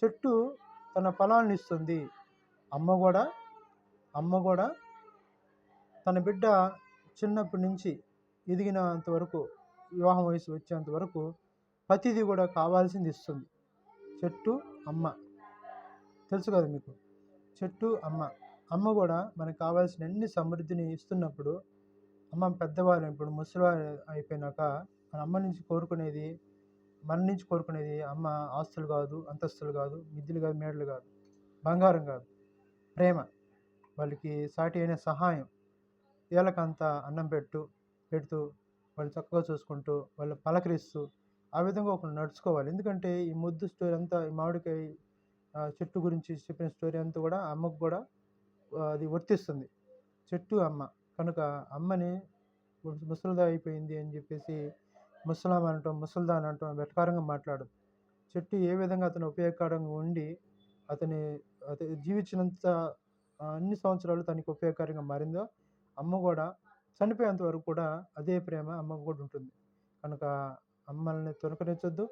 చెట్టు తన ఫలాలను ఇస్తుంది. అమ్మ కూడా అమ్మ కూడా తన బిడ్డ చిన్నప్పటి నుంచి ఎదిగినంత వరకు, వివాహం వయసు వచ్చేంత వరకు ప్రతిదీ కూడా కావాల్సింది ఇస్తుంది. చెట్టు అమ్మ తెలుసు కదా మీకు. చెట్టు అమ్మ అమ్మ కూడా మనకు కావాల్సిన అన్ని సమృద్ధిని ఇస్తున్నప్పుడు, అమ్మ పెద్దవాళ్ళు ఇప్పుడు ముసలివారు అయిపోయినాక మన అమ్మ నుంచి కోరుకునేది, మన నుంచి కోరుకునేది అమ్మ ఆస్తులు కాదు, అంతస్తులు కాదు, మిద్దులు కాదు, మేడలు కాదు, బంగారం కాదు, ప్రేమ. వాళ్ళకి సాటి అయిన సహాయం. వీళ్ళకంత అన్నం పెడుతూ వాళ్ళు చక్కగా చూసుకుంటూ, వాళ్ళు పలకరిస్తూ, ఆ విధంగా ఒకరు నడుచుకోవాలి. ఎందుకంటే ఈ ముద్దు స్టోరీ అంతా, ఈ మామిడికాయ చెట్టు గురించి చెప్పిన స్టోరీ అంతా కూడా అమ్మకు కూడా అది వర్తిస్తుంది. చెట్టు అమ్మ కనుక అమ్మని ముసలిదా అయిపోయింది అని చెప్పేసి ముసలాం అనటం, ముసల్దా అని అనటం వెటకారంగా మాట్లాడదు. చెట్టు ఏ విధంగా అతను ఉపయోగకరంగా ఉండి అతని జీవించినంత అన్ని సంవత్సరాలు తనకి ఉపయోగకరంగా మారిందో, అమ్మ కూడా చనిపోయేంత వరకు కూడా అదే ప్రేమ అమ్మకు కూడా ఉంటుంది. కనుక అమ్మల్ని తొలకరించొద్దు,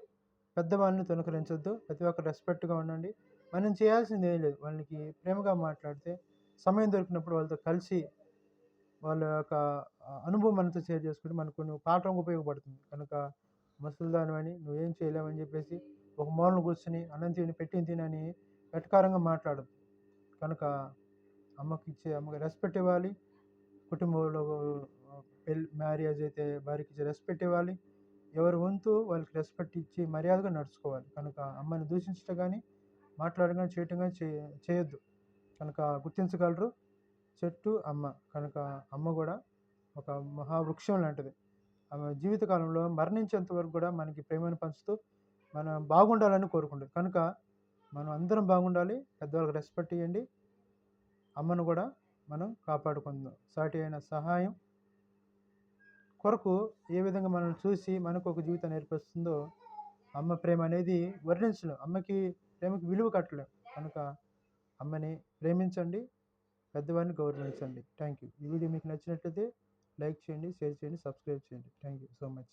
పెద్దవాళ్ళని తొలకరించొద్దు. ప్రతి ఒక్కరు రెస్పెక్ట్గా ఉండండి. మనం చేయాల్సింది ఏం లేదు. వాళ్ళకి ప్రేమగా మాట్లాడితే, సమయం దొరికినప్పుడు వాళ్ళతో కలిసి వాళ్ళ యొక్క అనుభవం మనతో షేర్ చేసుకుంటే మనకు కొన్ని పాఠం ఉపయోగపడుతుంది. కనుక ముసలిదానివని నువ్వేం చేయలేవని చెప్పేసి ఒక మూలన కూర్చొని అన్నం తిని పెట్టింది తినని వెటకారంగా మాట్లాడదు. కనుక అమ్మకి రెస్పెక్ట్ ఇవ్వాలి. కుటుంబంలో మ్యారేజ్ అయితే భార్యకి ఇచ్చే రెస్పెక్ట్ ఇవ్వాలి. ఎవరి వంతు వాళ్ళకి రెస్పెక్ట్ ఇచ్చి మర్యాదగా నడుచుకోవాలి. కనుక అమ్మని దూషించడం కానీ, మాట్లాడడం కానీ, చేయటం కానీ చేయొద్దు. కనుక గుర్తించగలరు చెట్టు అమ్మ. కనుక అమ్మ కూడా ఒక మహావృక్షం లాంటిది. ఆమె జీవితకాలంలో మరణించేంత వరకు కూడా మనకి ప్రేమను పంచుతూ మనం బాగుండాలని కోరుకుంటుంది. కనుక మనం అందరం బాగుండాలి. పెద్దవాళ్ళకి రెస్పెక్ట్ ఇవ్వండి. అమ్మను కూడా మనం కాపాడుకుందాం. సాటి అయిన సహాయం కొరకు ఏ విధంగా మనం చూసి మనకు ఒక జీవితం నేర్పిస్తుందో, అమ్మ ప్రేమ అనేది వర్ణించలేం. ప్రేమకి విలువ కట్టలేం. కనుక అమ్మని ప్రేమించండి, పెద్దవారిని గౌరవించండి. Thank you. ఈ వీడియో మీకు నచ్చినట్లయితే లైక్ చేయండి, షేర్ చేయండి, సబ్స్క్రైబ్ చేయండి. Thank you so much.